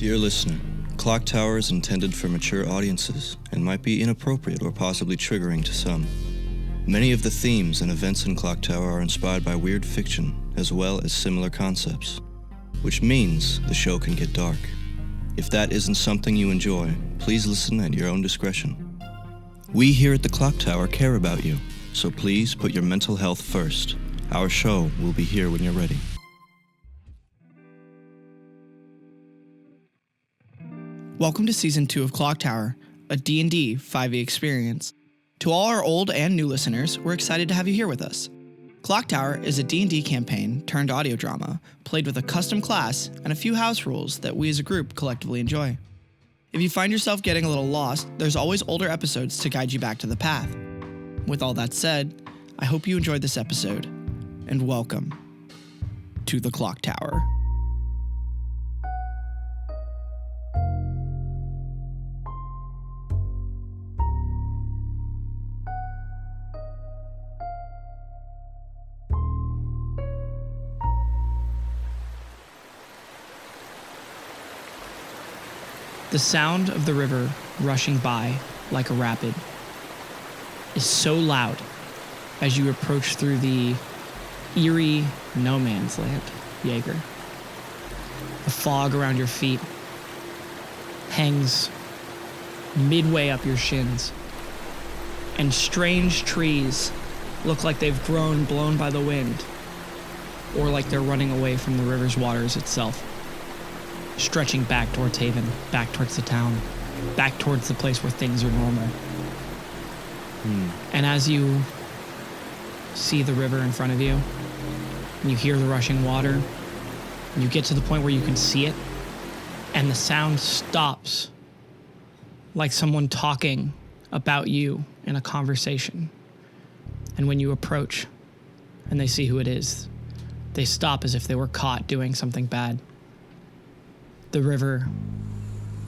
Dear listener, ClockTower is intended for mature audiences and might be inappropriate or possibly triggering to some. Many of the themes and events in ClockTower are inspired by weird fiction as well as similar concepts, which means the show can get dark. If that isn't something you enjoy, please listen at your own discretion. We here at the ClockTower care about you, so please put your mental health first. Our show will be here when you're ready. Welcome to Season 2 of ClockTower, a D&D 5e experience. To all our old and new listeners, we're excited to have you here with us. ClockTower is a D&D campaign turned audio drama, played with a custom class and a few house rules that we as a group collectively enjoy. If you find yourself getting a little lost, there's always older episodes to guide you back to the path. With all that said, I hope you enjoyed this episode, and welcome to the ClockTower. The sound of the river rushing by like a rapid is so loud as you approach through the eerie no man's land, Yeager. The fog around your feet hangs midway up your shins, and strange trees look like they've grown blown by the wind, or like they're running away from the river's waters itself. Stretching back towards Hayven, back towards the town, back towards the place where things are normal. And as you see the river in front of you, and you hear the rushing water, and you get to the point where you can see it, and the sound stops, like someone talking about you in a conversation. And when you approach, and they see who it is, they stop as if they were caught doing something bad. The river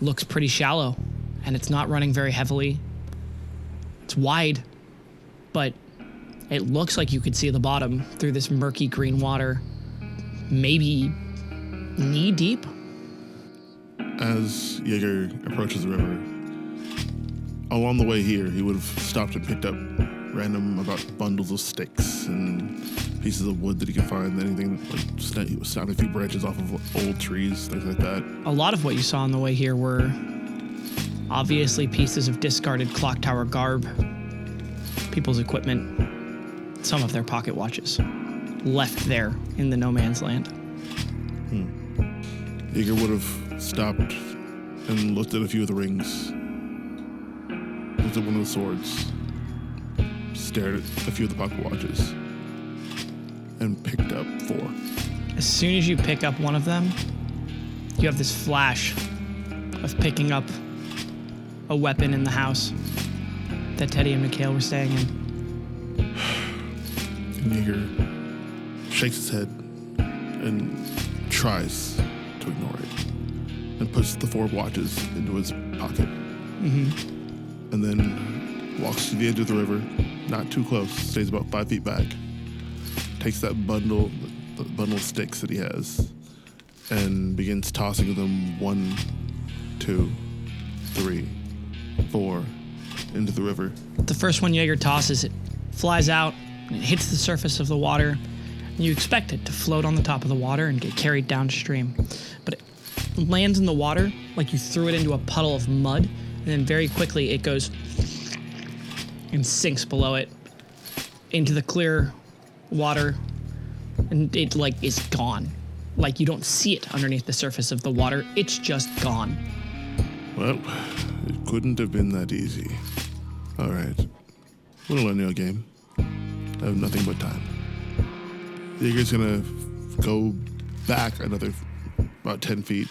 looks pretty shallow, and it's not running very heavily. It's wide, but it looks like you could see the bottom through this murky green water, maybe knee deep. As Yeager approaches the river, along the way here, he would have stopped and picked up random about bundles of sticks and pieces of wood that he could find, anything like snap a few branches off of old trees, things like that. A lot of what you saw on the way here were obviously pieces of discarded ClockTower garb, people's equipment, some of their pocket watches, left there in the no man's land. Yeager would have stopped and looked at a few of the rings, looked at one of the swords, stared at a few of the pocket watches, and picked up 4. As soon as you pick up one of them, you have this flash of picking up a weapon in the house that Teddy and Mikhail were staying in. And Yeager shakes his head and tries to ignore it and puts the 4 watches into his pocket. And then walks to the edge of the river, not too close, stays about 5 feet back, takes that bundle of sticks that he has, and begins tossing them 1, 2, 3, 4 into the river. The first one Yeager tosses, it flies out, and it hits the surface of the water, and you expect it to float on the top of the water and get carried downstream. But it lands in the water like you threw it into a puddle of mud, and then very quickly it goes and sinks below it into the clear water, and it is gone. Like you don't see it underneath the surface of the water. It's just gone. Well, it couldn't have been that easy. All right, we'll learn your game. I have nothing but time. Yeager's gonna go back another about 10 feet,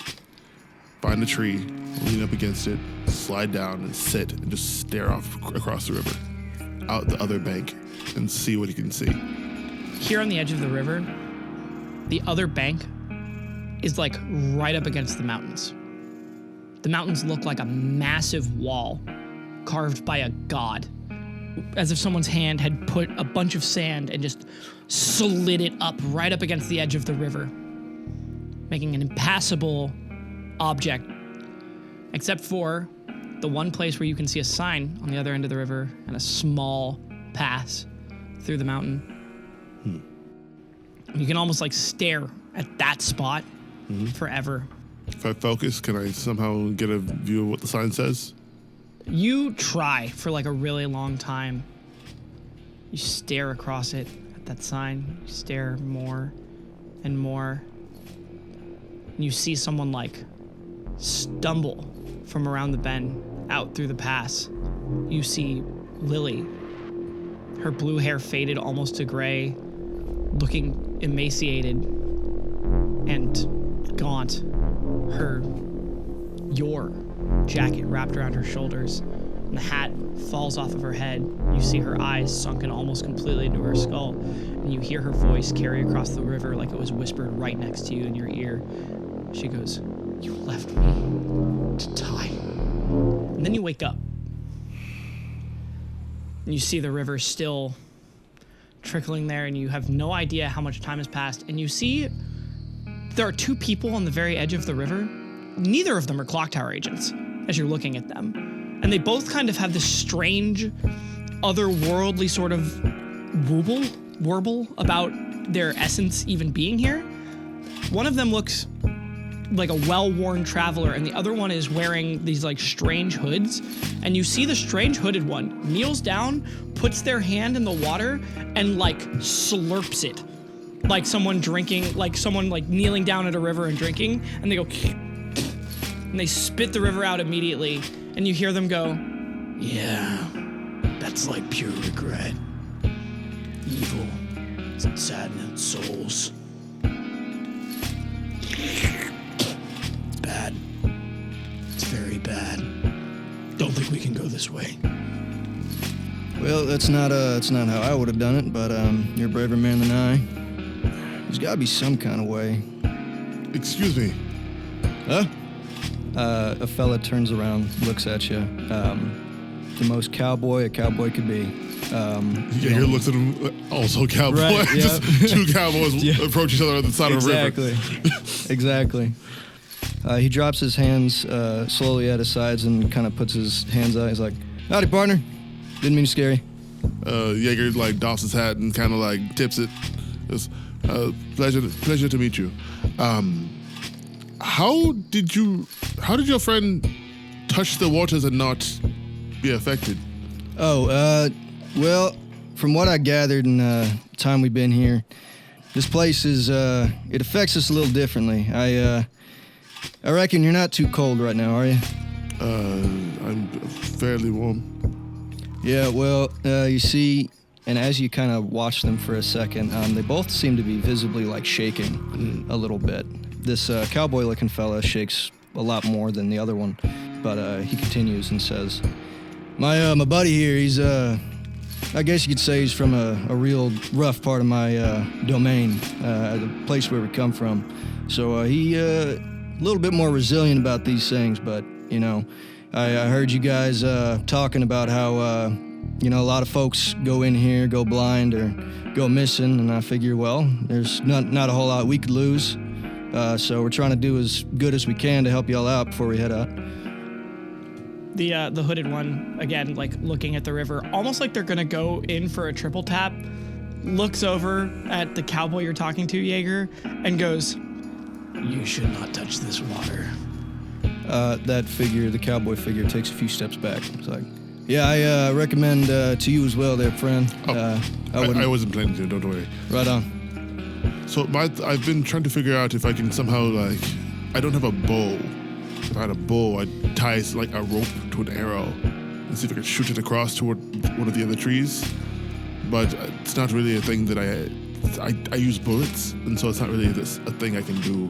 find a tree, lean up against it, slide down and sit and just stare off across the river, out the other bank, and see what he can see. Here on the edge of the river, the other bank is right up against the mountains. The mountains look like a massive wall carved by a god, as if someone's hand had put a bunch of sand and just slid it up right up against the edge of the river, making an impassable object, except for the one place where you can see a sign on the other end of the river and a small pass through the mountain. You can almost like stare at that spot forever. If I focus, can I somehow get a view of what the sign says? You try for like a really long time. You stare across it at that sign. You stare more and more. And you see someone like stumble from around the bend out through the pass. You see Lily, her blue hair faded almost to gray, looking emaciated and gaunt. Your jacket wrapped around her shoulders, and the hat falls off of her head. You see her eyes sunken almost completely into her skull, and you hear her voice carry across the river like it was whispered right next to you in your ear. She goes, "You left me to die." And then you wake up, and you see the river still trickling there, and you have no idea how much time has passed, and you see there are two people on the very edge of the river. Neither of them are ClockTower agents as you're looking at them. And they both kind of have this strange, otherworldly sort of warble about their essence even being here. One of them looks like a well-worn traveler, and the other one is wearing these like strange hoods. And you see the strange hooded one kneels down, puts their hand in the water, and like slurps it. Like someone drinking, like someone like kneeling down at a river and drinking, and they go, and they spit the river out immediately, and you hear them go, "Yeah, that's like pure regret. Evil, it's sad in its souls. Bad. It's very bad. Don't think we can go this way." Well, that's not how I would have done it, but you're a braver man than I. There's gotta be some kind of way. Excuse me. Huh? A fella turns around, looks at you. The most cowboy a cowboy could be. Yeager looks at him, also cowboy. Right, yeah. Just two cowboys approach each other at the side of a river. Exactly. He drops his hands slowly at his sides and kind of puts his hands out. He's like, "Howdy, partner. Didn't mean to scare you." Yeager like doffs his hat and kind of like tips it. Goes, pleasure to meet you. How did your friend touch the waters and not be affected? Well, from what I gathered in the time we've been here, this place is, it affects us a little differently. I reckon you're not too cold right now, are you? I'm fairly warm. Yeah, well, you see, and as you kind of watch them for a second, they both seem to be visibly, like, shaking a little bit. This cowboy-looking fella shakes a lot more than the other one, but he continues and says, My buddy here, he's, I guess you could say he's from a real rough part of my domain, the place where we come from. So he a little bit more resilient about these things, but, you know, I heard you guys talking about how, you know, a lot of folks go in here, go blind, or go missing, and I figure, well, there's not a whole lot we could lose. So we're trying to do as good as we can to help y'all out before we head out. The hooded one, again, like looking at the river, almost like they're gonna go in for a triple tap, looks over at the cowboy you're talking to, Yeager, and goes, "You should not touch this water." That figure, the cowboy figure, takes a few steps back. It's like, yeah, I recommend to you as well there, friend. I wasn't planning to, don't worry. Right on. So I've been trying to figure out if I can somehow, like, I don't have a bow. If I had a bow, I'd tie like a rope to an arrow and see if I could shoot it across toward one of the other trees. But it's not really a thing that I use bullets, and so it's not really a thing I can do.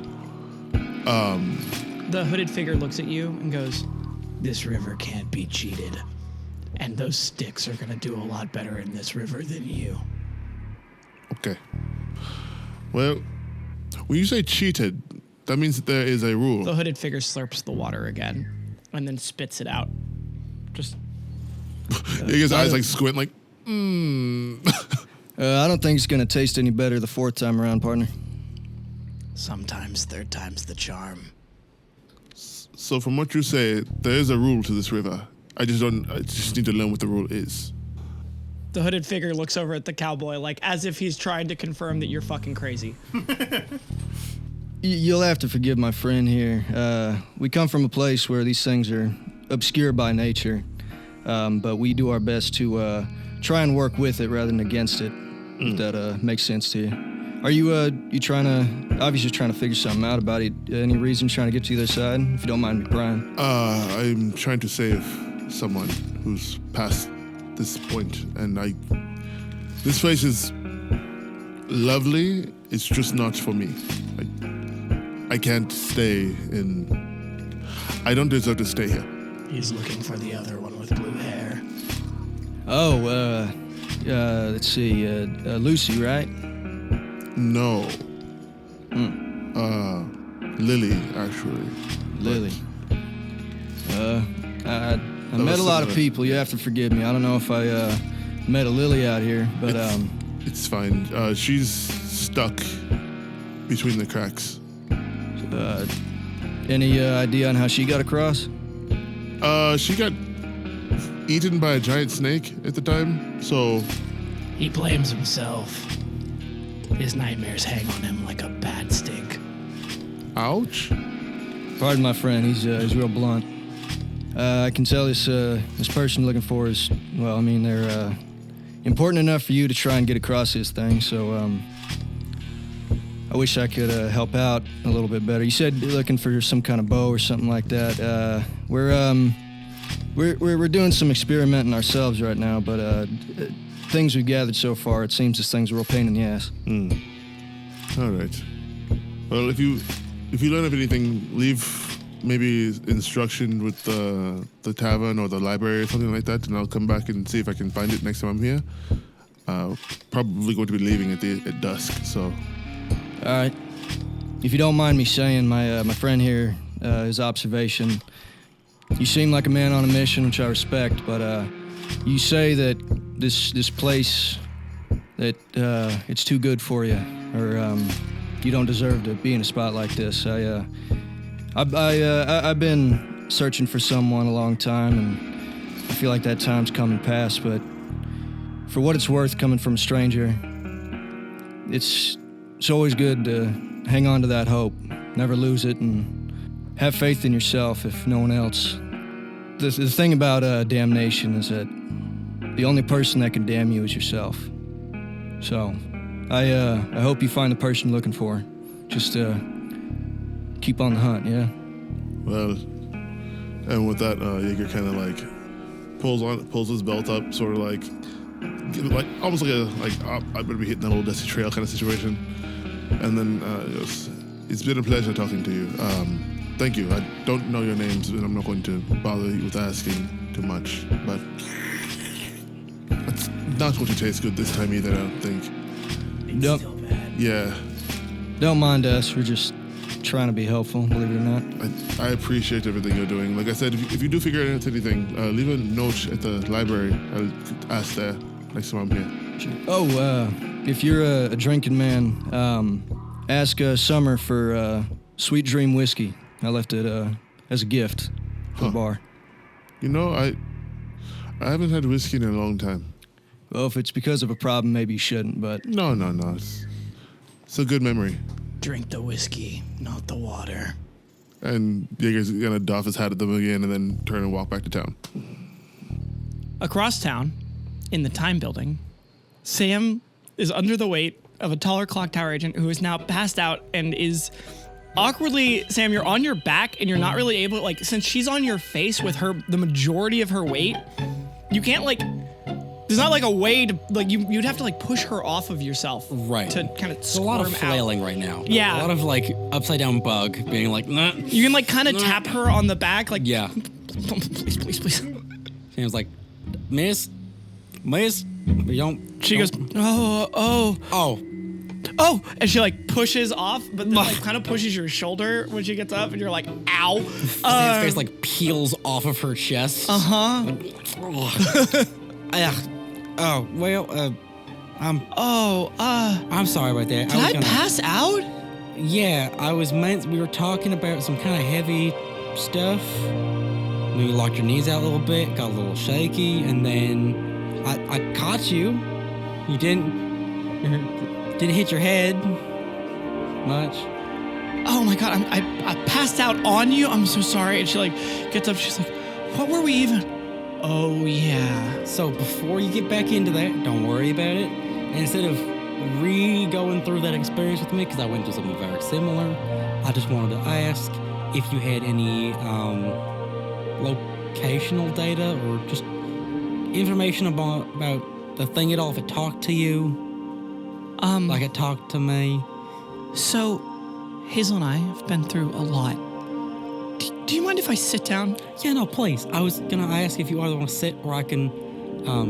The hooded figure looks at you and goes, "This river can't be cheated, and those sticks are gonna do a lot better in this river than you." Okay. Well, when you say cheated, that means that there is a rule. The hooded figure slurps the water again and then spits it out. Just. His eyes like squint like, I don't think it's going to taste any better the fourth time around, partner. Sometimes third time's the charm. So from what you say, there is a rule to this river. I just need to learn what the rule is. The hooded figure looks over at the cowboy like as if he's trying to confirm that you're fucking crazy. You'll have to forgive my friend here. We come from a place where these things are obscure by nature, but we do our best to try and work with it rather than against it, if that makes sense to you. Are you obviously trying to figure something out about it? Any reason trying to get to the other side, if you don't mind me prying? I'm trying to save someone who's past this point, and this place is lovely. It's just not for me. I can't stay in. I don't deserve to stay here. He's looking for the other one with blue hair. Oh, let's see, Lucy, right? No. Lily, actually. Lily. I met a lot of people. You have to forgive me. I don't know if I met a Lily out here, but It's fine. She's stuck between the cracks. Any idea on how she got across? She got eaten by a giant snake at the time, so... He blames himself. His nightmares hang on him like a bad stink. Ouch. Pardon my friend, he's real blunt. I can tell this person you're looking for is, well, I mean, they're important enough for you to try and get across this thing, so I wish I could help out a little bit better. You said you're looking for some kind of bow or something like that. We're doing some experimenting ourselves right now, but things we've gathered so far, it seems this thing's a real pain in the ass. All right. Well, if you learn of anything, leave maybe instruction with the tavern or the library or something like that, and I'll come back and see if I can find it next time I'm here. Probably going to be leaving at dusk, so. All right. If you don't mind me saying, my friend here, his observation, you seem like a man on a mission, which I respect, but you say that this place, that it's too good for you, or you don't deserve to be in a spot like this. I've been searching for someone a long time, and I feel like that time's come and passed, but for what it's worth, coming from a stranger, it's always good to hang on to that hope, never lose it, and have faith in yourself if no one else. The thing about damnation is that the only person that can damn you is yourself. So, I hope you find the person you're looking for. Just keep on the hunt, yeah? Well, and with that, Yeager kind of like pulls his belt up, sort of like almost like I'm gonna be hitting that little dusty trail kind of situation. And then it's been a pleasure talking to you. Thank you. I don't know your names, and I'm not going to bother you with asking too much, but it's not going to taste good this time either, I don't think. It's still bad. Yeah. Don't mind us. We're just trying to be helpful, believe it or not. I appreciate everything you're doing. Like I said, if you do figure out anything, leave a note at the library. I'll ask there next time I'm here. Sure. Oh, if you're a drinking man, ask Summer for Sweet Dream whiskey. I left it as a gift for the bar. You know, I haven't had whiskey in a long time. Well, if it's because of a problem, maybe you shouldn't, but... No. It's a good memory. Drink the whiskey, not the water. And Yeager's gonna doff his hat at them again and then turn and walk back to town. Across town, in the time building, Sam is under the weight of a taller ClockTower agent who is now passed out and is awkwardly, Sam, you're on your back and you're not really able, like, since she's on your face with the majority of her weight, you can't, like, there's not, like, a way to, like, you'd have to, like, push her off of yourself. Right. To kind of It's a lot of flailing right now. Yeah. A lot of, like, upside down bug being like, nah. You can, like, kind of tap her on the back, like, Yeah. please. Sam's like, Miss, we don't. She goes, oh. And she, like, pushes off, but then, like, kind of pushes your shoulder when she gets up, and you're like, ow. Sam's face, like, peels off of her chest. Uh-huh. I'm sorry about that. Did I pass out? Yeah, we were talking about some kind of heavy stuff. Maybe you locked your knees out a little bit, got a little shaky, and then I caught you. You didn't hit your head much. Oh my God, I passed out on you. I'm so sorry. And she like gets up. She's like, what were we even? Oh yeah. So before you get back into that, don't worry about it. And instead of going through that experience with me, because I went through something very similar, I just wanted to ask if you had any locational data or just information about the thing at all, if it talked to you. Like it talked to me. So, Hazel and I have been through a lot. Do you mind if I sit down? Yeah, no, please. I was gonna ask if you either want to sit or I can,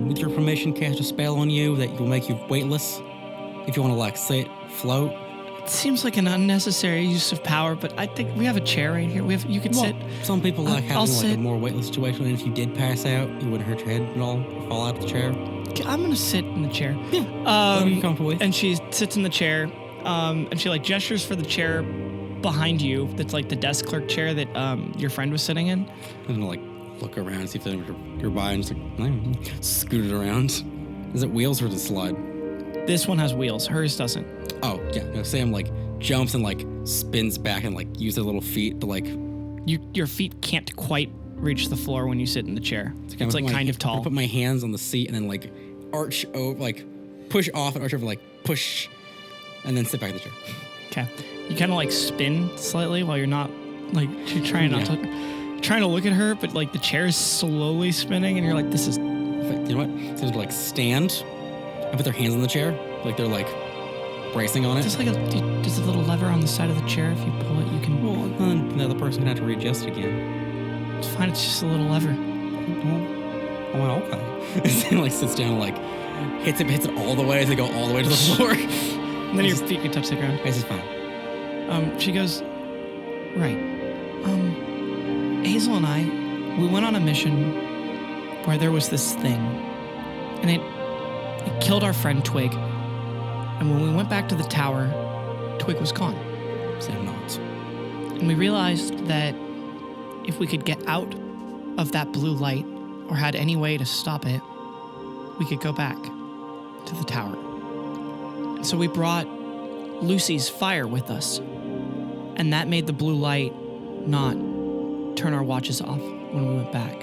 with your permission, cast a spell on you that will make you weightless. If you want to, like, sit, float. It seems like an unnecessary use of power, but I think we have a chair right here. You could sit. Some people like I'll having, like, sit. a more weightless situation, and if you did pass out, you wouldn't hurt your head at all or fall out of the chair. I'm gonna sit in the chair. Yeah, whatever you're comfortable with. And she sits in the chair, and she like gestures for the chair behind you. That's like the desk clerk chair that your friend was sitting in. And like look around, see if you're by, and just like scoot it around. Is it wheels or does it slide? This one has wheels. Hers doesn't. Oh yeah, no, Sam like jumps and like spins back and like uses their little feet to like. Your feet can't quite reach the floor when you sit in the chair. It's like kind of tall. I put my hands on the seat and then like arch over, like push off and arch over, like push, and then sit back in the chair. Okay. You kind of like spin slightly while you're not like you're trying not to trying to look at her, but like the chair is slowly spinning, and you're like, this is. You know what? So to like stand and put their hands on the chair, like they're like bracing on it. Just like there's a little lever on the side of the chair. If you pull it, you can. Well, then the other person would have to readjust again. It's fine. It's just a little lever. Oh, okay. And like sits down and like hits it all the way as they go all the way to the floor. And then your feet can touch the ground. This is fine. She goes, right. Hazel and I, we went on a mission where there was this thing, and it killed our friend Twig. And when we went back to the tower, Twig was gone. Sam nods. And we realized that if we could get out of that blue light, or had any way to stop it, we could go back to the tower. And so we brought Lucy's fire with us, and that made the blue light not turn our watches off when we went back.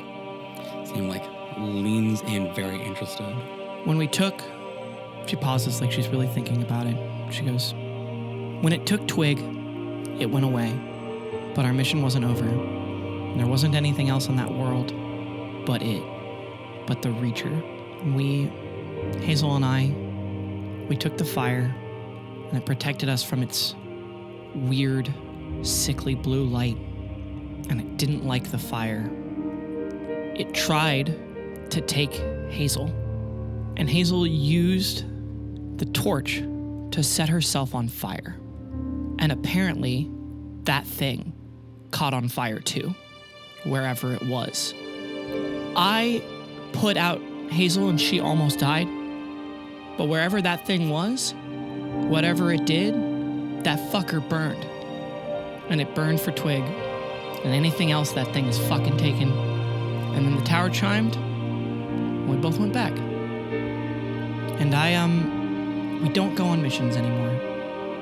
Sam like leans in, very interested. When we took, she pauses like she's really thinking about it. She goes, when it took Twig, it went away, but our mission wasn't over. And there wasn't anything else in that world but the Reacher. We, Hazel and I, we took the fire, and it protected us from its weird, sickly blue light, and it didn't like the fire. It tried to take Hazel, and Hazel used the torch to set herself on fire. And apparently, that thing caught on fire too, wherever it was. I put out Hazel and she almost died, but wherever that thing was, whatever it did, that fucker burned. And it burned for Twig and anything else that thing has fucking taken. And then the tower chimed, and we both went back. And we don't go on missions anymore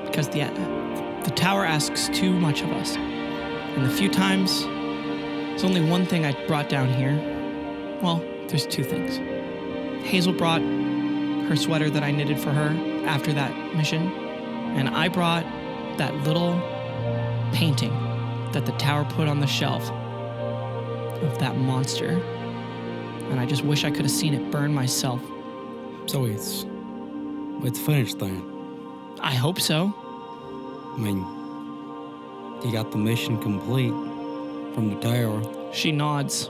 because the tower asks too much of us. And the few times, there's only one thing I brought down here. Well, there's two things. Hazel brought her sweater that I knitted for her after that mission, and I brought that little painting that the tower put on the shelf of that monster. And I just wish I could have seen it burn myself. So it's finished then. I hope so. I mean, you got the mission complete from the tower. She nods.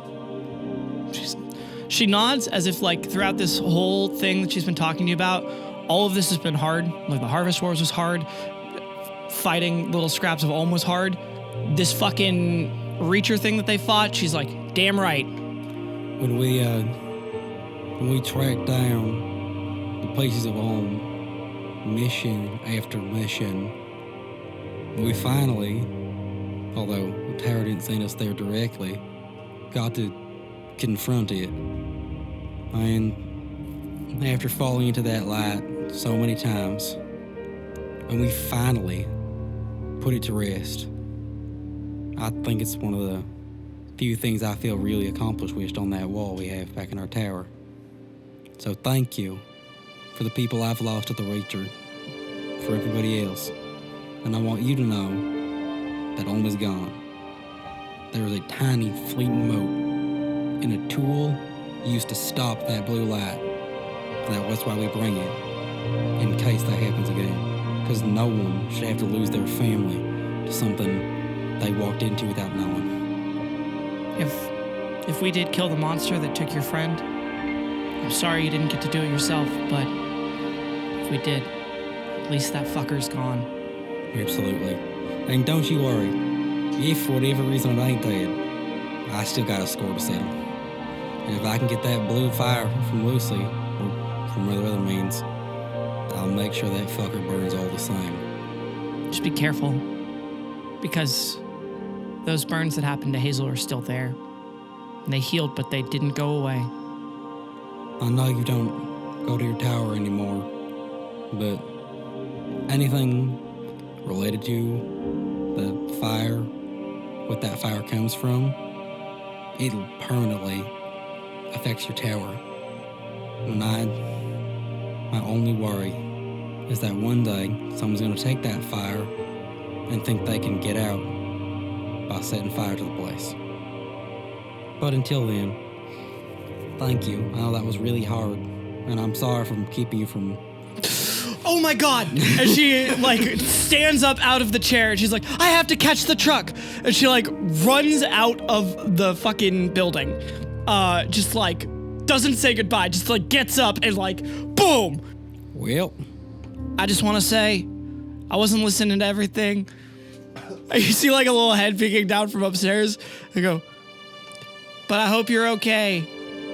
She nods as if, like, throughout this whole thing that she's been talking to you about, all of this has been hard. Like, the Harvest Wars was hard. Fighting little scraps of Olm was hard. This fucking Reacher thing that they fought, she's like, damn right. When we tracked down the pieces of Olm, mission after mission, we finally, although tower didn't send us there directly. Got to confront it. And after falling into that light so many times, and we finally put it to rest, I think it's one of the few things I feel really accomplished on that wall we have back in our tower. So thank you for the people I've lost at the Reacher, for everybody else. And I want you to know that Olm is gone. There is a tiny fleeting mote and a tool used to stop that blue light. That's why we bring it, in case that happens again. Because no one should have to lose their family to something they walked into without knowing. If we did kill the monster that took your friend, I'm sorry you didn't get to do it yourself, but if we did, at least that fucker's gone. Absolutely. And don't you worry. If for whatever reason it ain't dead, I still got a score to settle. And if I can get that blue fire from Lucy, or from other means, I'll make sure that fucker burns all the same. Just be careful, because those burns that happened to Hazel are still there. And they healed, but they didn't go away. I know you don't go to your tower anymore, but anything related to the fire, what that fire comes from, it permanently affects your tower. And my only worry is that one day someone's going to take that fire and think they can get out by setting fire to the place. But until then, thank you. I know that was really hard, and I'm sorry for keeping you from... Oh my God! And she stands up out of the chair and she's like, I have to catch the truck. And she runs out of the fucking building. Doesn't say goodbye, just gets up and boom! Well, I just want to say, I wasn't listening to everything. You see a little head peeking down from upstairs. I go, but I hope you're okay.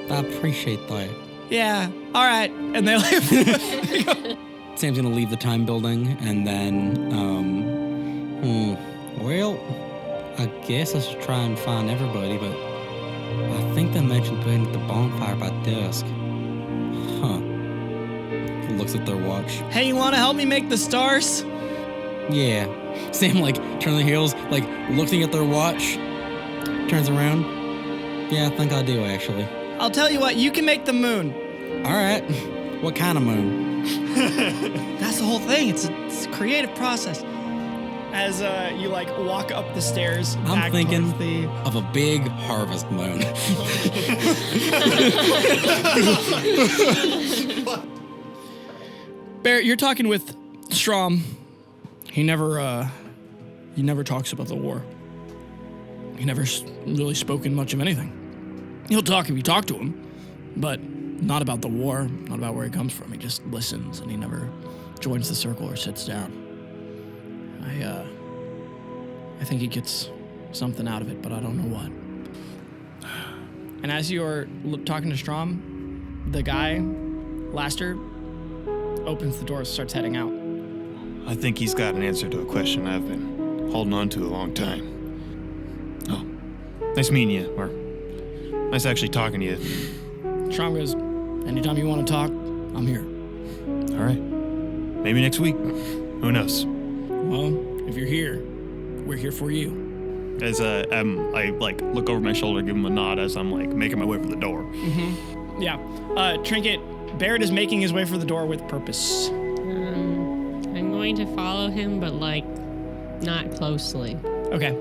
I appreciate that. Yeah, all right. And they leave. Sam's gonna leave the time building, and then, I guess I should try and find everybody, but I think they mentioned being at the bonfire by dusk. Huh. Looks at their watch. Hey, you want to help me make the stars? Yeah. Sam, turns the heels, looking at their watch, turns around. Yeah, I think I do, actually. I'll tell you what, you can make the moon. All right. What kind of moon? That's the whole thing. It's a creative process. As you walk up the stairs, I'm thinking of a big harvest moon. Berett, you're talking with Strom. He never talks about the war. He never really spoken much of anything. He'll talk if you talk to him, but not about the war, not about where he comes from. He just listens, and he never joins the circle or sits down. I think he gets something out of it, but I don't know what. And as you're talking to Strom, the guy, Laster, opens the door and starts heading out. I think he's got an answer to a question I've been holding on to a long time. Oh, nice meeting you, or nice actually talking to you. Strom goes, anytime you want to talk, I'm here. All right. Maybe next week. Who knows? Well, if you're here, we're here for you. As I look over my shoulder, give him a nod as I'm making my way for the door. Mm-hmm. Yeah. Trinket, Berett is making his way for the door with purpose. I'm going to follow him, but not closely. Okay.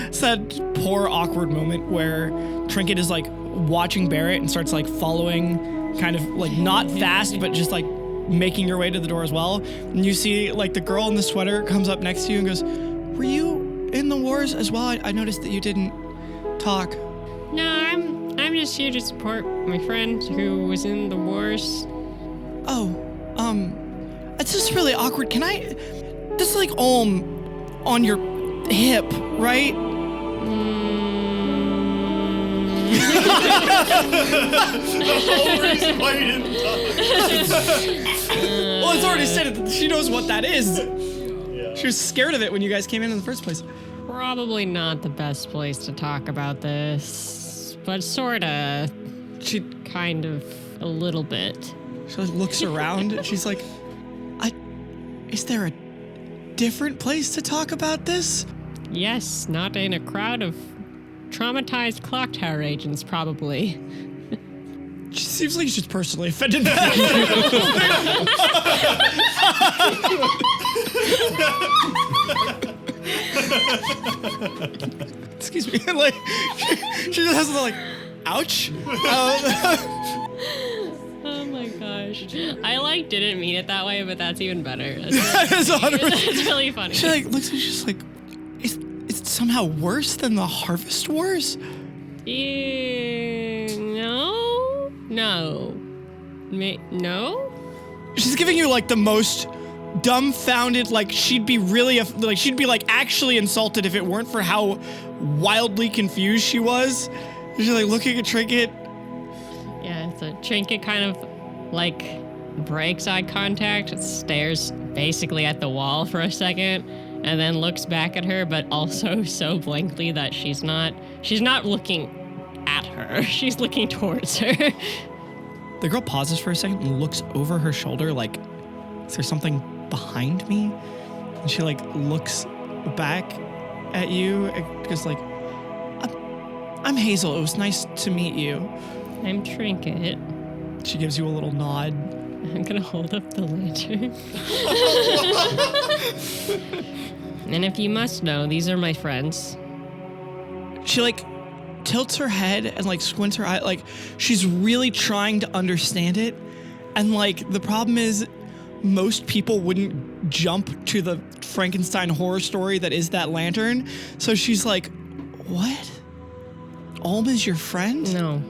It's that poor awkward moment where Trinket is watching Berett and starts following, kind of not fast, but just making your way to the door as well. And you see the girl in the sweater comes up next to you and goes, were you in the wars as well? I noticed that you didn't talk. No, I'm just here to support my friend who was in the wars. Oh, it's just really awkward. Can I, this is Olm on your hip, right? The whole reason why you didn't talk. Well, it's already said it. She knows what that is. Yeah. She was scared of it when you guys came in the first place. Probably not the best place to talk about this, but sorta. She Kind of a little bit. She like, looks around and she's like, is there a different place to talk about this? Yes, not in a crowd of traumatized ClockTower agents, probably. She seems like she's personally offended by that. Excuse me. Like, she just has to like, ouch. Oh my gosh. I like didn't mean it that way, but that's even better. That's Really funny. She like looks at you, she's like, is it somehow worse than the Harvest Wars? No. No? She's giving you like the most dumbfounded, like she'd be really, like she'd be like actually insulted if it weren't for how wildly confused she was. She's like looking at Trinket. Yeah, so Trinket kind of like breaks eye contact, stares basically at the wall for a second, and then looks back at her, but also so blankly that she's not looking at her. She's looking towards her. The girl pauses for a second and looks over her shoulder like, is there something behind me? And she like looks back at you and goes like, I'm Hazel. It was nice to meet you. I'm Trinket. She gives you a little nod. I'm gonna hold up the lantern. And if you must know, these are my friends. She like tilts her head and like squints her eye, like she's really trying to understand it. And like the problem is most people wouldn't jump to the Frankenstein horror story that is that lantern. So she's like, what? Alma's your friend? No.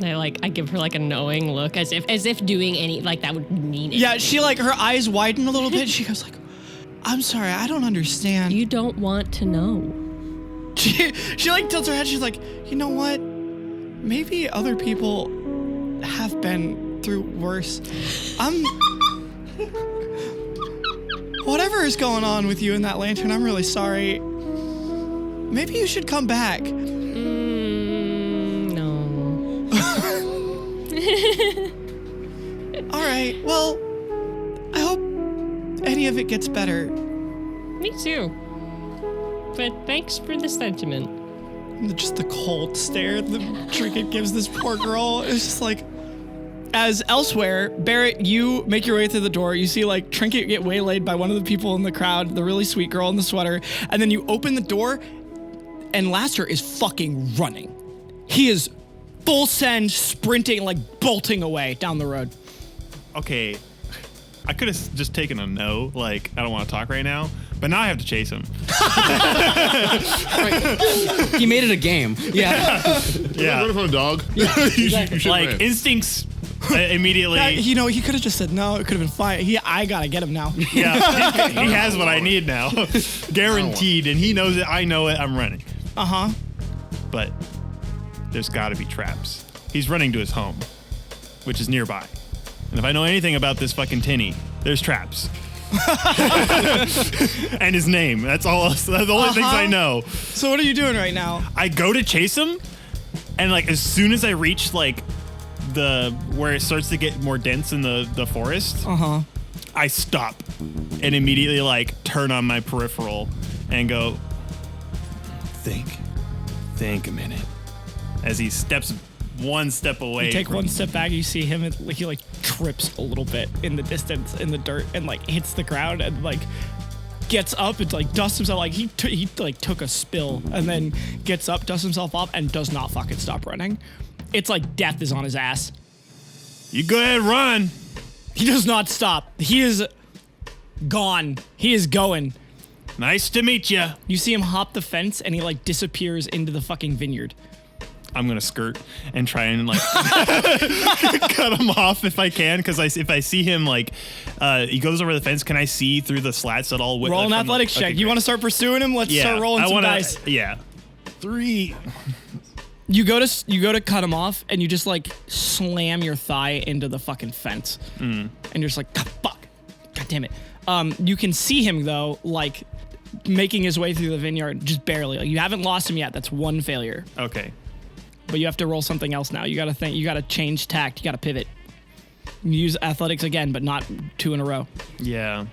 I give her like a knowing look as if doing any like that would mean anything. Yeah, she like her eyes widen a little bit. She goes like, I'm sorry, I don't understand. You don't want to know. She like tilts her head. She's like, you know what? Maybe other people have been through worse. Whatever is going on with you in that lantern, I'm really sorry. Maybe you should come back. No. All right. Well, I hope any of it gets better. Me too. But thanks for the sentiment. And just the cold stare the Trinket gives this poor girl is just like. As elsewhere, Berett, you make your way through the door. You see like Trinket get waylaid by one of the people in the crowd, the really sweet girl in the sweater, and then you open the door, and Laster is fucking running. He is full send, sprinting, like bolting away down the road. Okay, I could have just taken a no, like, I don't want to talk right now, but now I have to chase him. He made it a game. Yeah. Yeah. Run from a dog. Yeah, You exactly. should Like, ran. instincts immediately. Yeah, you know, he could have just said no. It could have been fine. I gotta get him now. Yeah, he has what I need now. Guaranteed, and he knows it, I know it, I'm running. Uh-huh. But there's gotta be traps. He's running to his home, which is nearby. And if I know anything about this fucking tinny, there's traps. And his name. That's all. That's the only things I know. So what are you doing right now? I go to chase him, and like as soon as I reach like where it starts to get more dense in the forest, I stop and immediately like turn on my peripheral and go, think a minute. As he steps one step away. You take from one step back, you see him, and he like trips a little bit in the distance in the dirt and like hits the ground and like gets up and like dusts himself. Like he like took a spill and then gets up, dusts himself up, and does not fucking stop running. It's like death is on his ass. You go ahead, run. He does not stop. He is gone. He is going. Nice to meet you. You see him hop the fence and he like disappears into the fucking vineyard. I'm gonna skirt and try and like cut him off if I can, because if I see him like he goes over the fence, can I see through the slats at all? Roll an athletics check. You want to start pursuing him? Let's start rolling some dice. Yeah, 3. You go to cut him off, and you just like slam your thigh into the fucking fence, and you're just like, fuck, god damn it. You can see him though, like making his way through the vineyard, just barely. Like, you haven't lost him yet. That's one failure. Okay. But you have to roll something else now. You got to think. You got to change tact. You got to pivot. You use athletics again, but not 2 in a row. Yeah.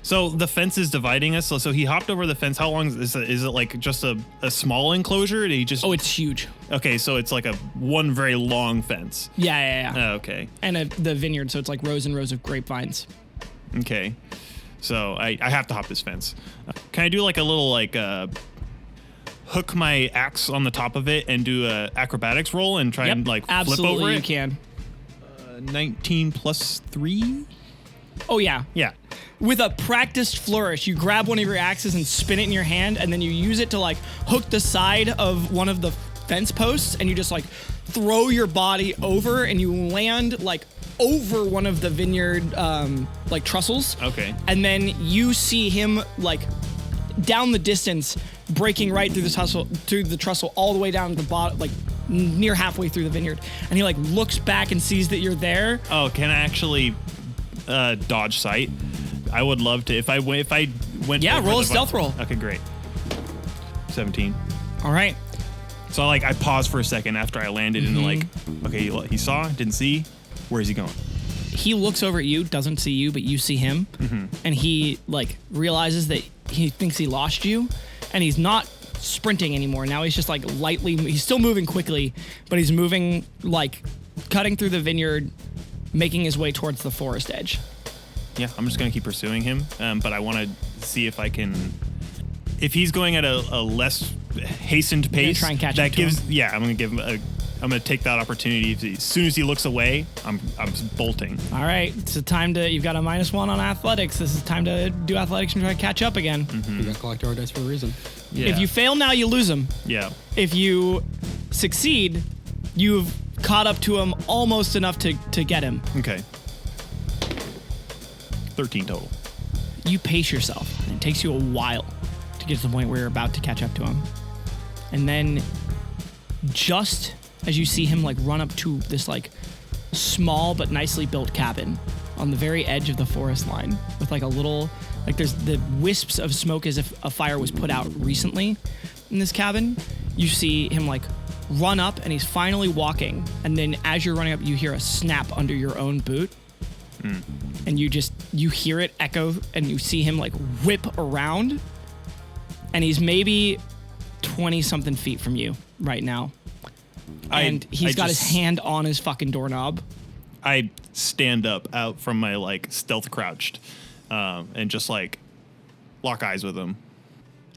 So the fence is dividing us. So he hopped over the fence. How long is it? Is it like just a small enclosure? Did he just? Oh, it's huge. Okay, so it's like one very long fence. Yeah. Oh, okay. And the vineyard, so it's like rows and rows of grapevines. Okay. So I have to hop this fence. Can I do like a little hook my axe on the top of it and do a acrobatics roll and try and like absolutely flip over it? You can. 19 plus 3? Oh, yeah. Yeah. With a practiced flourish, you grab one of your axes and spin it in your hand, and then you use it to like hook the side of one of the fence posts, and you just like throw your body over, and you land like over one of the vineyard like trussels. Okay. And then you see him like down the distance, breaking right through the trussel all the way down to the bottom, like near halfway through the vineyard. And he like looks back and sees that you're there. Oh, can I actually dodge sight? I would love to. If I went. Yeah, roll a stealth roll. Okay, great. 17. All right. So I paused for a second after I landed and like, okay, he saw, didn't see. Where is he going? He looks over at you, doesn't see you, but you see him, and he like realizes that he thinks he lost you, and he's not sprinting anymore. Now he's just like he's still moving quickly, but he's moving like cutting through the vineyard, making his way towards the forest edge. Yeah, I'm just gonna keep pursuing him, but I want to see if I can. If he's going at a less hastened pace, try and catch that up to gives. him? Yeah, I'm gonna give him I'm gonna take that opportunity. As soon as he looks away, I'm bolting. All right, it's a time to. You've got a -1 on athletics. This is time to do athletics and try to catch up again. We got ClockTower dice for a reason. Yeah. If you fail now, you lose him. Yeah. If you succeed, you've caught up to him almost enough to get him. Okay. 13 total. You pace yourself, and it takes you a while to get to the point where you're about to catch up to him. And then just as you see him like run up to this like small but nicely built cabin on the very edge of the forest line with like a little, like there's the wisps of smoke as if a fire was put out recently in this cabin, you see him like run up and he's finally walking. And then as you're running up, you hear a snap under your own boot. And you hear it echo, and you see him like whip around, and he's maybe 20-something feet from you right now. And he's got his hand on his fucking doorknob. I stand up out from my like stealth crouched, and just like lock eyes with him.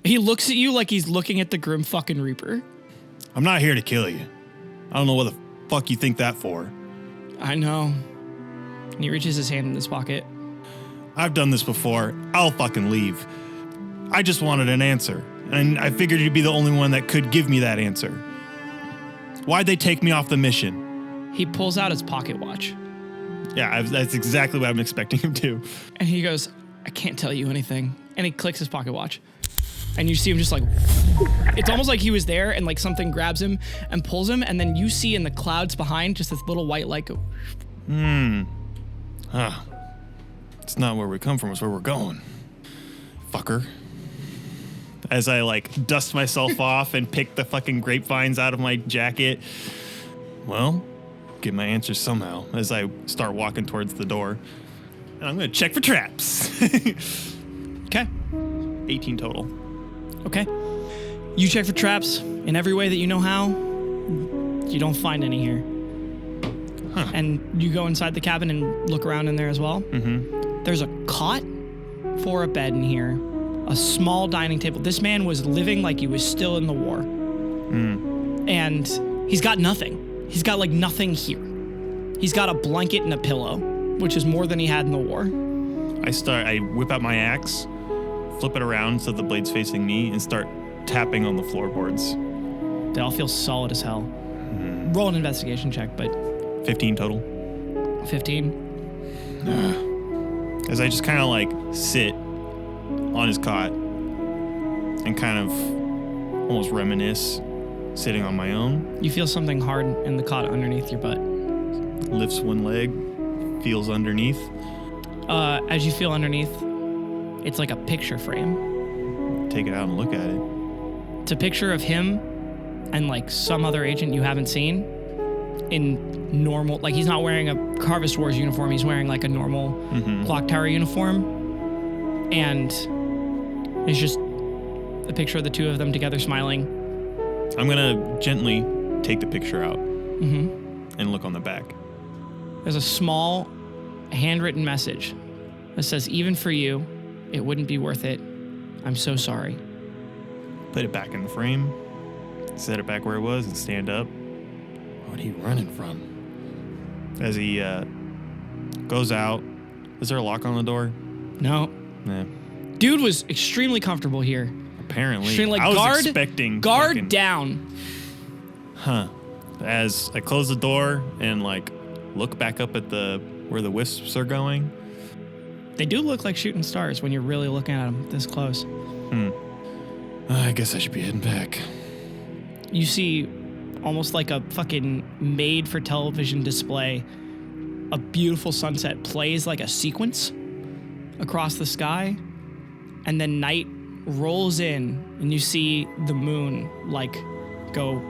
He looks at you like he's looking at the Grim fucking Reaper. I'm not here to kill you. I don't know what the fuck you think that for. I know. And he reaches his hand in his pocket. I've done this before. I'll fucking leave. I just wanted an answer, and I figured you'd be the only one that could give me that answer. Why'd they take me off the mission? He pulls out his pocket watch. Yeah, that's exactly what I'm expecting him to. And he goes, I can't tell you anything. And he clicks his pocket watch. And you see him just like, it's almost like he was there and like something grabs him and pulls him. And then you see in the clouds behind just this little white light go. It's not where we come from, it's where we're going. Fucker. As I like dust myself off and pick the fucking grapevines out of my jacket. Well, get my answers somehow as I start walking towards the door. And I'm gonna check for traps. Okay. 18 total. Okay. You check for traps in every way that you know how. You don't find any here. Huh. And you go inside the cabin and look around in there as well. There's a cot for a bed in here, a small dining table. This man was living like he was still in the war. And he's got nothing. He's got like nothing here. He's got a blanket and a pillow, which is more than he had in the war. I whip out my axe, flip it around so the blade's facing me, and start tapping on the floorboards. They all feel solid as hell. Roll an investigation check, but 15 total. 15. As I just kind of like sit on his cot and kind of almost reminisce, sitting on my own. You feel something hard in the cot underneath your butt. Lifts one leg, feels underneath. As you feel underneath, It's like a picture frame. Take it out and look at it. It's a picture of him and like some other agent you haven't seen in normal, like he's not wearing a Harvest Wars uniform, he's wearing like a normal ClockTower uniform. And it's just a picture of the two of them together smiling. I'm gonna gently take the picture out and look on the back. There's a small handwritten message that says, "Even for you, it wouldn't be worth it. I'm so sorry." Put it back in the frame, set it back where it was, and stand up. What are you running from? As he goes out, is there a lock on the door? No. Nah. Dude was extremely comfortable here. Apparently. Extremely, like, I was guard, expecting guard fucking- down. Huh. As I close the door and like look back up at where the wisps are going. They do look like shooting stars when you're really looking at them this close. I guess I should be heading back. You see almost like a fucking made for television display. A beautiful sunset plays like a sequence across the sky, and then night rolls in and you see the moon like go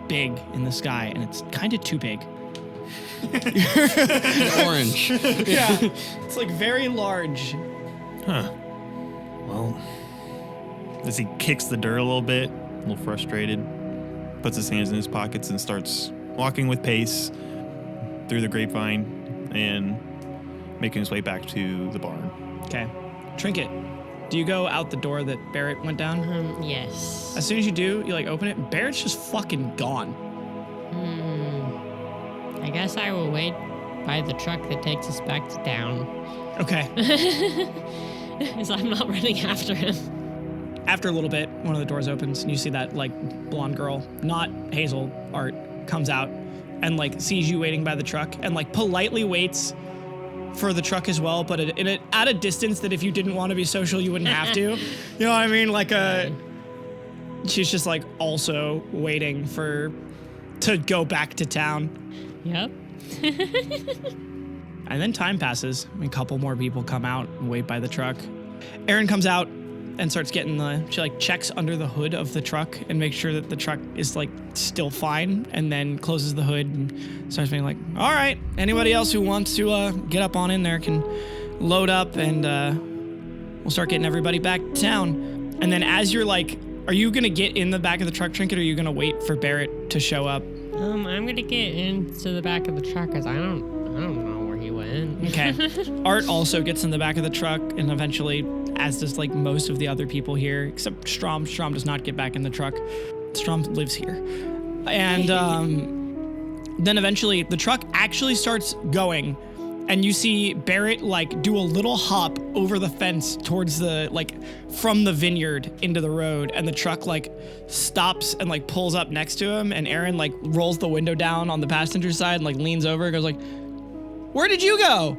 big in the sky, and it's kind of too big. Orange. Yeah, it's like very large. Huh. Well, as he kicks the dirt a little bit, a little frustrated, puts his hands in his pockets and starts walking with pace through the grapevine and making his way back to the barn. Okay. Trinket, do you go out the door that Berett went down? Yes. As soon as you do, you like open it, Barrett's just fucking gone. I guess I will wait by the truck that takes us back to town. Okay. Because I'm not running after him. After a little bit, one of the doors opens and you see that like blonde girl, not Hazel, Art, comes out and like sees you waiting by the truck and like politely waits for the truck as well, but at a distance that if you didn't want to be social, you wouldn't have to. You know what I mean? Like she's just like also waiting to go back to town. Yep. And then time passes. A couple more people come out and wait by the truck. Erin comes out and starts getting she like checks under the hood of the truck and makes sure that the truck is like still fine, and then closes the hood and starts being like, all right, anybody else who wants to get up on in there can load up, and we'll start getting everybody back to town. And then as you're like, are you gonna get in the back of the truck, Trinket, or are you gonna wait for Berett to show up? I'm gonna get into the back of the truck because I don't know where he went. Okay. Art also gets in the back of the truck, and eventually, as does like most of the other people here, except Strom. Strom does not get back in the truck. Strom lives here. And then eventually the truck actually starts going, and you see Berett like do a little hop over the fence towards from the vineyard into the road, and the truck like stops and like pulls up next to him, and Erin like rolls the window down on the passenger side and like leans over and goes like, "Where did you go?"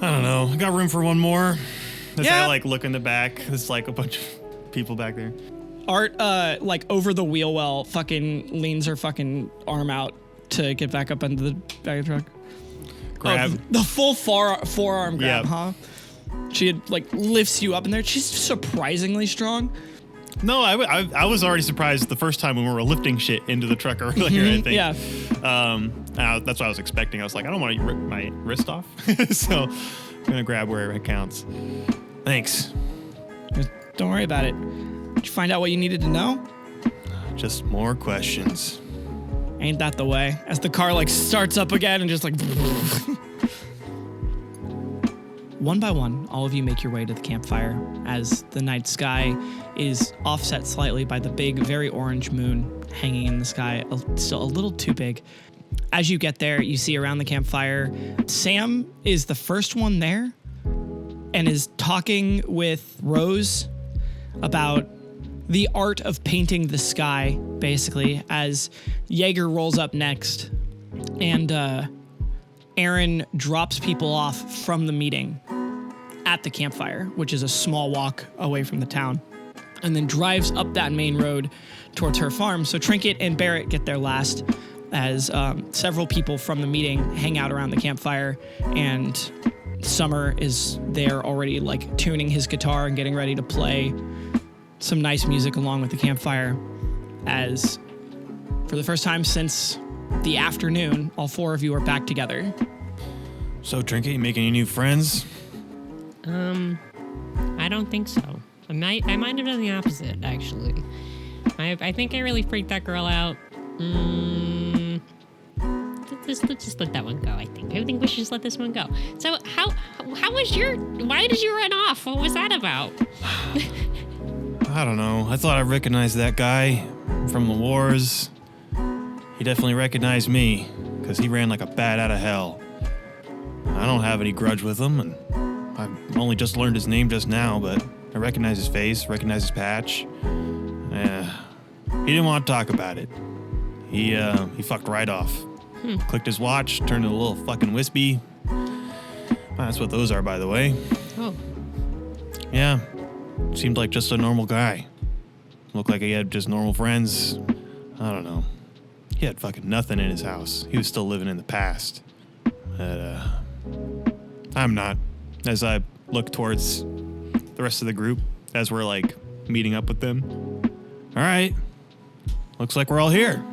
I don't know. I got room for one more. As Yeah. I like look in the back, there's like a bunch of people back there. Art, like over the wheel well, fucking leans her fucking arm out to get back up into the back of the truck. Grab. Oh, the full forearm grab, Yep. huh? She like lifts you up in there. She's surprisingly strong. No, I was already surprised the first time when we were lifting shit into the truck earlier, I think. Yeah. That's what I was expecting. I was like, I don't want to rip my wrist off. So I'm going to grab wherever it counts. Thanks. Just don't worry about it. Did you find out what you needed to know? Just more questions. Ain't that the way? As the car like starts up again and just like one by one, all of you make your way to the campfire as the night sky is offset slightly by the big, very orange moon hanging in the sky, still a little too big. As you get there, you see around the campfire, Sam is the first one there and is talking with Rose about the art of painting the sky, basically, as Yeager rolls up next. And Aaron drops people off from the meeting at the campfire, which is a small walk away from the town, and then drives up that main road towards her farm. So Trinket and Berett get there last, as several people from the meeting hang out around the campfire and Summer is there already, like tuning his guitar and getting ready to play some nice music along with the campfire, as for the first time since the afternoon, all four of you are back together. So, Trinket, you making any new friends? I don't think so. I might have done the opposite, actually. I think I really freaked that girl out. Let's just let that one go, I think. I think we should just let this one go. So how was why did you run off? What was that about? I don't know. I thought I recognized that guy from the wars. He definitely recognized me, because he ran like a bat out of hell. I don't have any grudge with him, and I've only just learned his name just now, but I recognize his face, recognize his patch. He didn't want to talk about it. He fucked right off. Clicked his watch, turned into a little fucking wispy. That's what those are, by the way. Oh. Yeah. Seemed like just a normal guy. Looked like he had just normal friends. I don't know. He had fucking nothing in his house. He was still living in the past. But, I'm not. As I look towards the rest of the group, as we're, like, meeting up with them. All right. Looks like we're all here.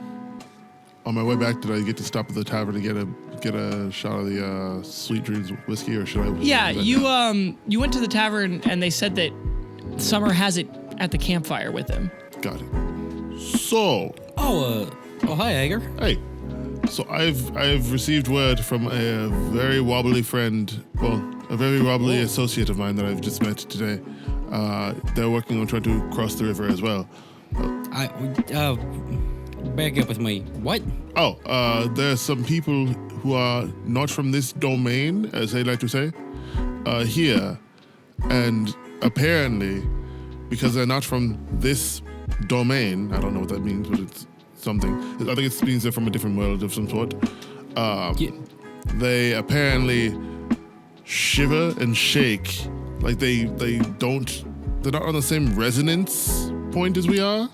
On my way back, did I get to stop at the tavern to get a shot of the Sweet Dreams whiskey, or should I? Yeah, you went to the tavern and they said that Summer has it at the campfire with him. Got it. So. Oh, hi, Yeager. Hey. So I've received word from a very wobbly friend, a very wobbly associate of mine that I've just met today. They're working on trying to cross the river as well. Back up with me. What? There's some people who are not from this domain, as they like to say, here. And apparently, because they're not from this domain, I don't know what that means, but it's something. I think it means they're from a different world of some sort. They apparently shiver and shake. Like they're not on the same resonance point as we are.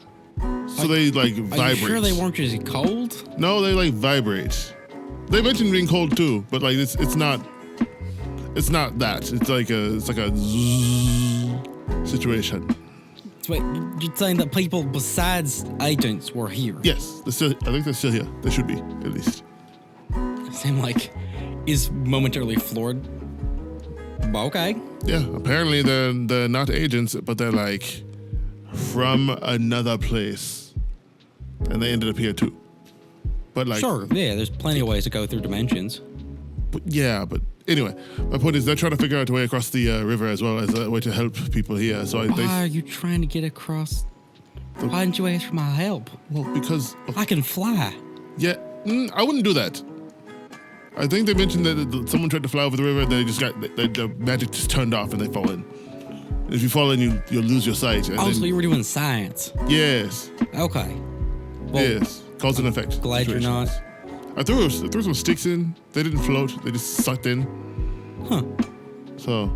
So they vibrate. Are you sure they weren't just cold? No, they vibrate. They mentioned being cold too, but it's not that. It's like a zzz situation. So wait, you're saying that people besides agents were here? Yes, I think they're still here. They should be, at least. Sam is momentarily floored. Okay. Yeah, apparently they're not agents, but they're from another place, and they ended up here too. But sure, yeah, there's plenty of ways to go through dimensions. But anyway, my point is they're trying to figure out a way across the river as well as a way to help people here. So why are you trying to get across? Why didn't you ask for my help? Well, because I can fly. Yeah, I wouldn't do that. I think they mentioned that someone tried to fly over the river, and they just the magic just turned off, and they fall in. If you fall in, you'll lose your sight. And so you were doing science. Yes. Okay. Well, yes. Cause and effect. Glad you're not. I threw some sticks in. They didn't float. They just sucked in. Huh. So,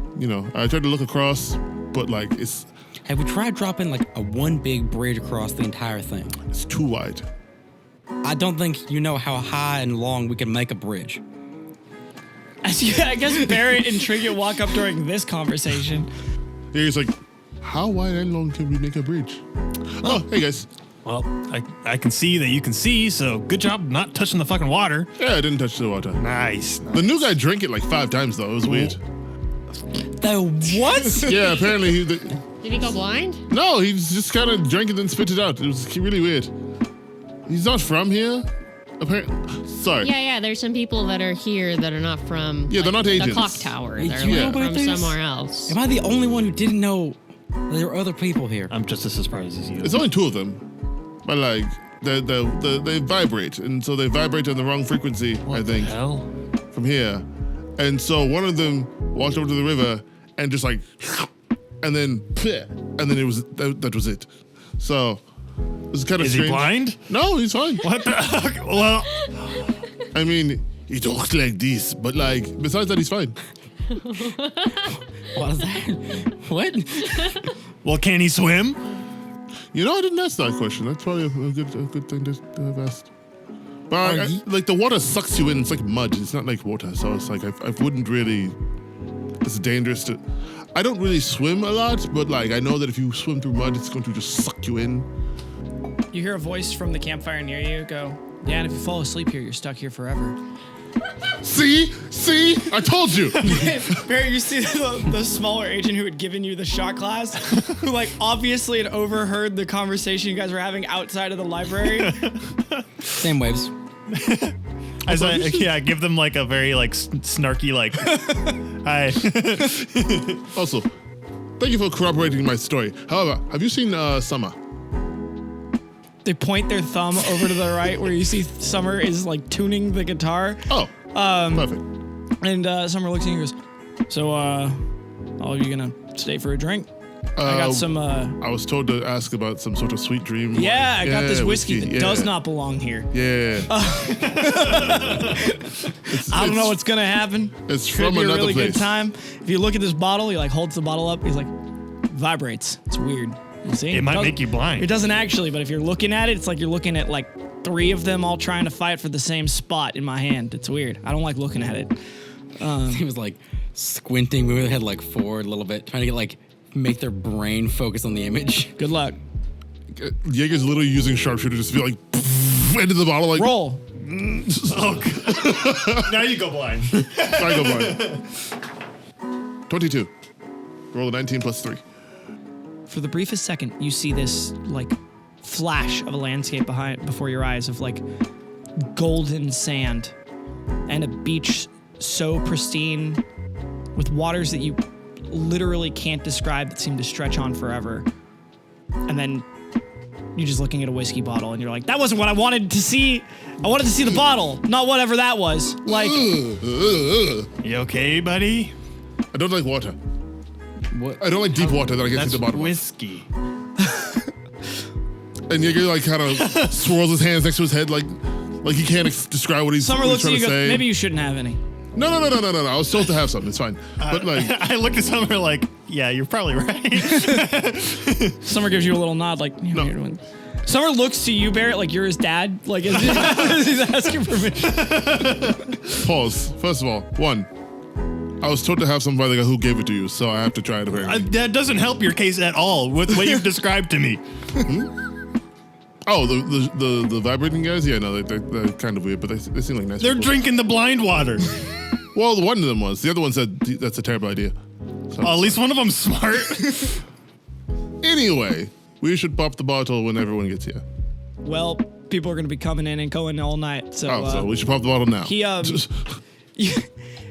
I tried to look across, but it's... Have we tried dropping a one big bridge across the entire thing? It's too wide. I don't think you know how high and long we can make a bridge. I guess Berett and Trinket walk up during this conversation. Yeah, he's like, how wide and long can we make a bridge? Oh, hey guys. Well, I can see that you can see, so good job not touching the fucking water. Yeah, I didn't touch the water. Nice. The new guy drank it 5 times though. It was weird. The what? Yeah, apparently Did he go blind? No, he just kind of drank it and spit it out. It was really weird. He's not from here. Apparently, sorry. Yeah. There's some people that are here that are not from. Yeah, they're not agents. The ClockTower. They're You know about from this? somewhere else. Am I the only one who didn't know there were other people here? I'm just as surprised as you. It's only 2 of them, but they vibrate, and so they vibrate on the wrong frequency. What I think the hell? from here, and so one of them walked over to the river and just and then it was that was it. So it was kind of Is strange. he blind? No, he's fine. What the fuck? Well, I mean, he talks like this, but besides that, he's fine. What is that? What? well, can he swim? I didn't ask that question. That's probably a good thing to have asked. But the water sucks you in. It's like mud. It's not like water, so it's I wouldn't really It's dangerous to. I don't really swim a lot, but like I know that if you swim through mud, it's going to just suck you in. You hear a voice from the campfire near you go, yeah, and if you fall asleep here, you're stuck here forever. See, I told you. Barry, you see the smaller agent who had given you the shot class, who like obviously had overheard the conversation you guys were having outside of the library. Same waves. As I give them like a very like snarky like, hi. Also, thank you for corroborating my story. However, have you seen Summer? They point their thumb over to the right where you see Summer is like tuning the guitar. Oh, perfect. And Summer looks at you and goes, so, are you gonna stay for a drink? I got some, I was told to ask about some sort of sweet dream. Yeah, I got this whiskey that does not belong here. Yeah. I don't know what's gonna happen. It's Could from be a another really place. good time. If you look at this bottle, he like holds the bottle up. He's like, vibrates. It's weird. You see? It might make you blind. It doesn't actually, but if you're looking at it, it's like you're looking at like 3 of them all trying to fight for the same spot in my hand. It's weird. I don't like looking at it. He was like squinting, moving their head like forward a little bit, trying to get like make their brain focus on the image. Good luck. Yeager's literally using sharpshooter just to be like into the bottle like Roll. Oh, God. Now you go blind. I go blind. 22. Roll a 19 plus 3. For the briefest second, you see this like flash of a landscape before your eyes of like golden sand and a beach so pristine with waters that you literally can't describe that seem to stretch on forever. And then you're just looking at a whiskey bottle and you're like, that wasn't what I wanted to see. I wanted to see the bottle, not whatever that was. Like, You okay, buddy? I don't like water. What? I don't like deep water that I get That's to the bottom of. whiskey. And Yeager like kind of swirls his hands next to his head like he can't describe what he's, Summer what looks he's at you trying and to goes, say. maybe you shouldn't have any. No. I was told to have something. It's fine. But like, I looked at Summer like, yeah, you're probably right. Summer gives you a little nod like, No. Here, doing. Summer looks to you, Berett, like you're his dad. Like, as he's asking permission. pause. First of all, 1, I was told to have something by the guy who gave it to you, so I have to try it apparently. That doesn't help your case at all with what you've described to me. Oh, the vibrating guys? Yeah, no, they're kind of weird, but they seem like nice They're people. drinking the blind water. Well, one of them was. The other one said that's a terrible idea. So, At least one of them's smart. anyway, we should pop the bottle when everyone gets here. Well, people are going to be coming in and going all night. So, So we should pop the bottle now. he,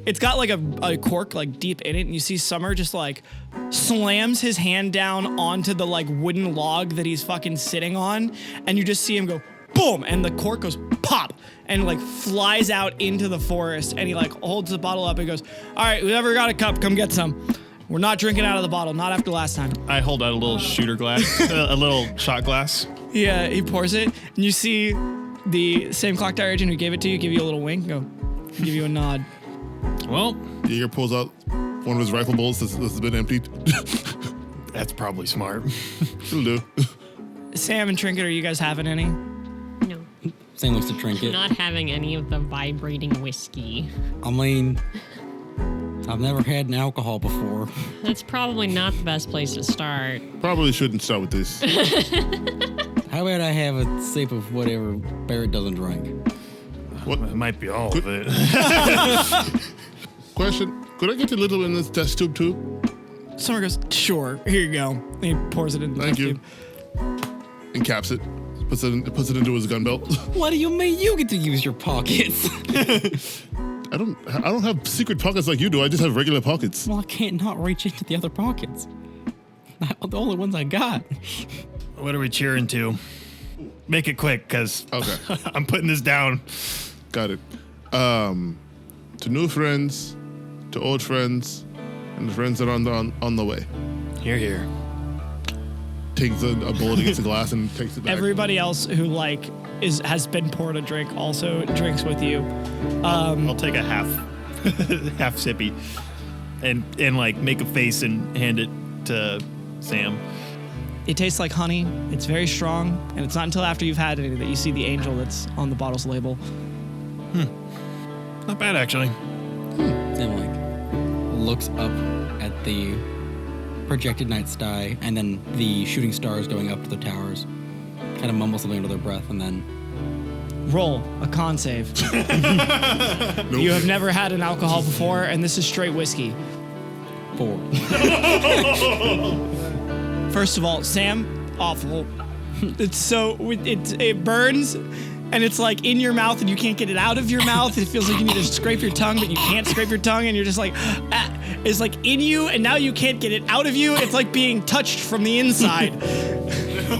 it's got like a cork like deep in it, and you see Summer just like slams his hand down onto the like wooden log that he's fucking sitting on, and you just see him go boom, and the cork goes pop and like flies out into the forest, and he like holds the bottle up and goes, all right, whoever got a cup, come get some. We're not drinking out of the bottle, not after last time. I hold out a little shooter glass, a little shot glass. Yeah, he pours it, and you see the same ClockTower agent who gave it to you give you a little wink, go, give you a nod. Well, Yeager pulls out one of his rifle bullets that's been emptied. that's probably smart. It'll do. Sam and Trinket, are you guys having any? No. Same looks to Trinket. Not having any of the vibrating whiskey. I mean, I've never had an alcohol before. That's probably not the best place to start. Probably shouldn't start with this. How about I have a sip of whatever Berett doesn't drink? What? It might be all of it. Question: could I get a little in this test tube too? Summer goes, sure, here you go. And he pours it in the Thank test you. tube. And caps it. Puts it into his gun belt. What do you mean you get to use your pockets? I don't have secret pockets like you do. I just have regular pockets. Well, I can't not reach into the other pockets. The only ones I got. What are we cheering to? Make it quick, because Okay. I'm putting this down. Got it. To new friends, to old friends, and the friends that are on the way. Here. Takes a bullet against the glass and takes it back. Everybody else who like has been poured a drink also drinks with you. I'll take a half sippy and like make a face and hand it to Sam. It tastes like honey. It's very strong, and it's not until after you've had it that you see the angel that's on the bottle's label. Not bad, actually. Sam like looks up at the projected night sky and then the shooting stars going up to the towers. Kind of mumble something under their breath and then... Roll a con save. You have never had an alcohol before, and this is straight whiskey. 4. First of all, Sam, awful. It burns, and it's like in your mouth, and you can't get it out of your mouth. It feels like you need to scrape your tongue, but you can't scrape your tongue, and you're just like, it's like in you, and now you can't get it out of you. It's like being touched from the inside.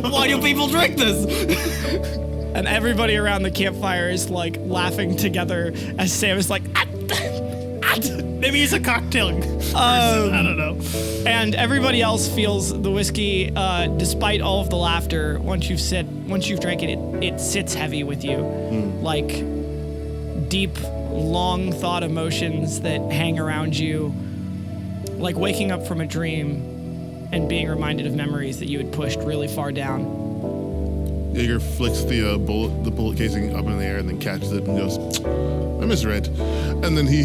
Why do people drink this? And everybody around the campfire is like laughing together as Sam is like, Maybe he's a cocktail person. I don't know. And everybody else feels the whiskey, despite all of the laughter. Once you've drank it, it sits heavy with you, like deep, long thought emotions that hang around you, like waking up from a dream and being reminded of memories that you had pushed really far down. Yeager flicks the bullet casing up in the air and then catches it and goes, I miss Red. And then he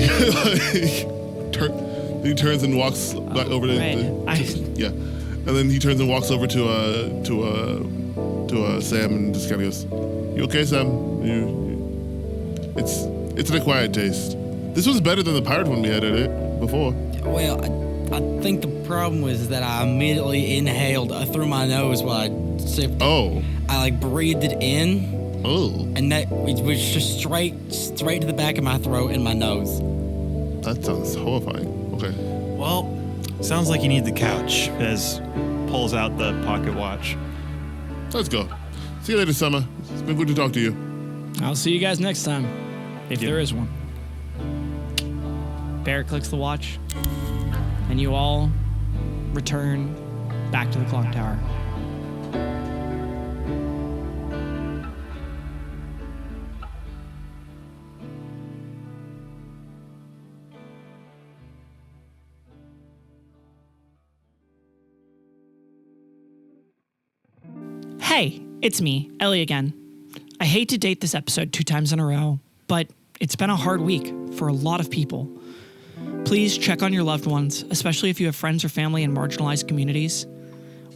he turns and walks back over to yeah. And then he turns and walks over to Sam and just kind of goes, "You okay, Sam? It's an acquired taste. This was better than the pirate one we had at it before." Well, I think the problem was that I immediately inhaled through my nose while I sipped. Oh. I like breathed it in. Oh. And that was just straight to the back of my throat and my nose. That sounds horrifying. Okay. Well, sounds like you need the couch. As pulls out the pocket watch. Let's go. See you later, Summer. It's been good to talk to you. I'll see you guys next time, if there is one. Berett clicks the watch, and you all return back to the clock tower. Hey, it's me, Ellie again. I hate to date this episode 2 times in a row, but it's been a hard week for a lot of people. Please check on your loved ones, especially if you have friends or family in marginalized communities.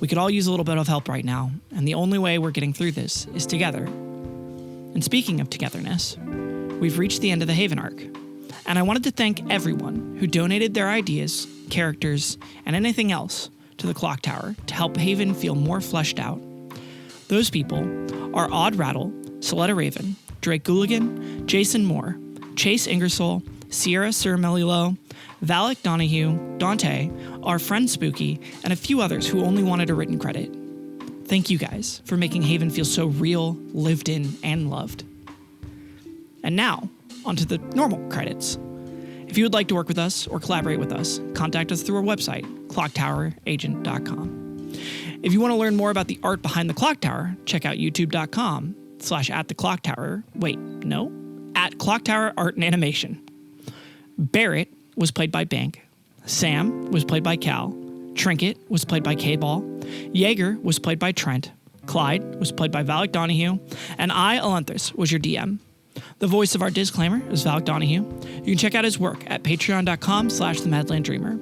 We could all use a little bit of help right now, and the only way we're getting through this is together. And speaking of togetherness, we've reached the end of the Hayven arc, and I wanted to thank everyone who donated their ideas, characters, and anything else to the Clock Tower to help Hayven feel more fleshed out. Those people are Awd Rattle, Seletta Raven, Drake Ghouligan, Jason Moore, Chase Ingersoll, Sierra Cirimelli-Low, Valik Donnahew, Dante, our friend Spooky, and a few others who only wanted a written credit. Thank you guys for making Hayven feel so real, lived in, and loved. And now, onto the normal credits. If you would like to work with us or collaborate with us, contact us through our website, ClockTowerAgent.com. If you want to learn more about the art behind the Clock Tower, check out youtube.com/@theclocktower. At ClockTower Art and Animation. Berett was played by Bink. Sam was played by Cal. Trinket was played by Kball. Yeager was played by Trent. Clyde was played by Valik Donnahew. And I, Ellinthris, was your DM. The voice of our disclaimer is Valik Donnahew. You can check out his work at patreon.com/themadlanddreamer.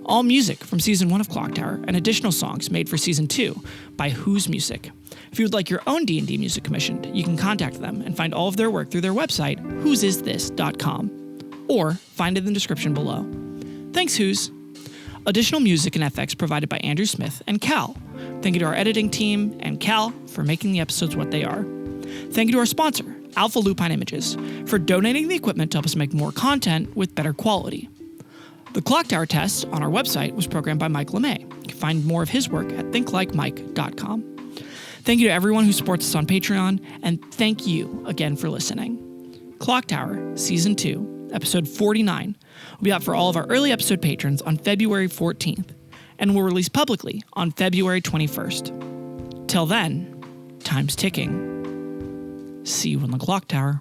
All music from Season 1 of Clock Tower and additional songs made for Season 2 by Who's Music. If you would like your own D&D music commissioned, you can contact them and find all of their work through their website, whosisthis.com, or find it in the description below. Thanks, Who's. Additional music and FX provided by Andrew Smith and Cal. Thank you to our editing team and Cal for making the episodes what they are. Thank you to our sponsor, Alpha Lupine Images, for donating the equipment to help us make more content with better quality. The Clock Tower test on our website was programmed by Mike LeMay. You can find more of his work at thinklikemike.com. Thank you to everyone who supports us on Patreon, and thank you again for listening. Clock Tower Season 2, Episode 49, will be out for all of our early episode patrons on February 14th, and will release publicly on February 21st. Till then, time's ticking. See you in the Clock Tower.